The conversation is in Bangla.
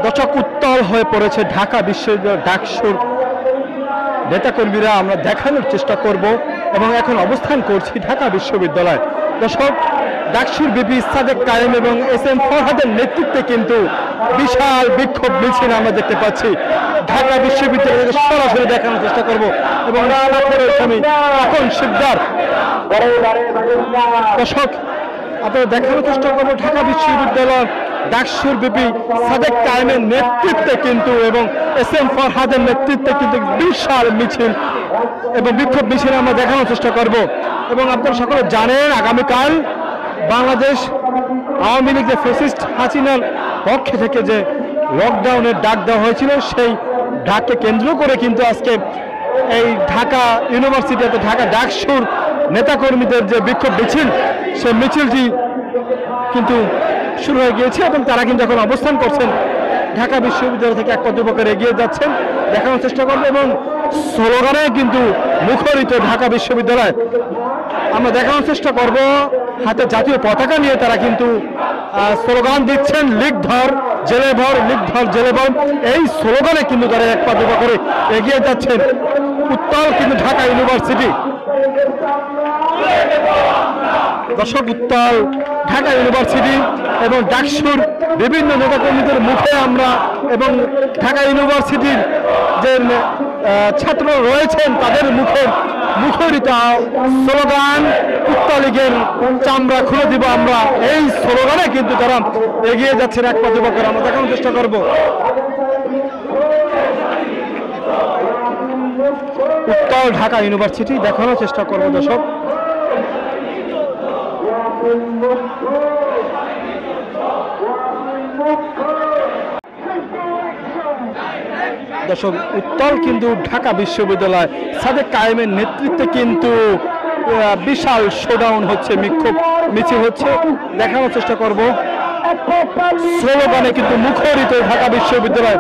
দর্শক উত্তাল হয়ে পড়েছে ঢাকা বিশ্ববিদ্যালয় ডাকসুর নেতাকর্মীরা। আমরা দেখানোর চেষ্টা করব এবং এখন অবস্থান করছি ঢাকা বিশ্ববিদ্যালয়। দর্শক ডাকসুর বিপি সাদেক কায়েম এবং এস.এম. ফরহাদের নেতৃত্বে কিন্তু বিশাল বিক্ষোভ মিছিল আমরা দেখতে পাচ্ছি ঢাকা বিশ্ববিদ্যালয়ে। সরাসরি দেখানোর চেষ্টা করব এবং আমি এখন শিকদার। দর্শক আপনারা দেখানোর চেষ্টা করবো ঢাকা বিশ্ববিদ্যালয়ের ডাকসুর বিপি সাদেক কায়েমের নেতৃত্বে কিন্তু এবং এস.এম. ফরহাদের নেতৃত্বে কিন্তু বিশাল মিছিল এবং বিক্ষোভ মিছিল আমরা দেখানোর চেষ্টা করব। এবং আপনারা সকলে জানেন আগামীকাল বাংলাদেশ আওয়ামী লীগ যে ফ্যাসিস্ট হাসিনার পক্ষে থেকে যে লকডাউনের ডাক দেওয়া হয়েছিল সেই ডাককে কেন্দ্র করে কিন্তু আজকে এই ঢাকা ইউনিভার্সিটি অর্থাৎ ঢাকা ডাকসুর নেতাকর্মীদের যে বিক্ষোভ মিছিল সেই মিছিলটি কিন্তু শুরু হয়ে গিয়েছে এবং তারা কিন্তু এখন অবস্থান করছেন ঢাকা বিশ্ববিদ্যালয় থেকে এক কর্তৃপক্ষের এগিয়ে যাচ্ছেন দেখানোর চেষ্টা করবে এবং স্লোগানে কিন্তু মুখরিত ঢাকা বিশ্ববিদ্যালয়। আমরা দেখানোর চেষ্টা করব হাতে জাতীয় পতাকা নিয়ে তারা কিন্তু স্লোগান দিচ্ছেন লিগ ধর জেলে ভর, লিগ ধর জেলে ভর। এই স্লোগানে কিন্তু তারা এক কর্তৃপক্ষ করে এগিয়ে যাচ্ছেন। উত্তাল কিন্তু ঢাকা ইউনিভার্সিটি। দর্শক উত্তাল ঢাকা ইউনিভার্সিটি এবং ডাকসুর বিভিন্ন নেতাকর্মীদের মুখে আমরা এবং ঢাকা ইউনিভার্সিটির যে ছাত্র রয়েছেন তাদের মুখের মুখরিত স্লোগান উত্তালীগের চামড়া খুলে দিব আমরা। এই স্লোগানে কিন্তু তারা এগিয়ে যাচ্ছেন এক কর্তৃপক্ষের। আমরা দেখানোর চেষ্টা করব উত্তাল ঢাকা ইউনিভার্সিটি দেখানোর চেষ্টা করব। দর্শক দর্শক উত্তাল কিন্তু ঢাকা বিশ্ববিদ্যালয় সাদেক কায়েমের নেতৃত্বে কিন্তু বিশাল শোডাউন হচ্ছে, বিক্ষোভ মিছিল হচ্ছে দেখানোর চেষ্টা করব। স্লোগানে কিন্তু মুখরিত ঢাকা বিশ্ববিদ্যালয়।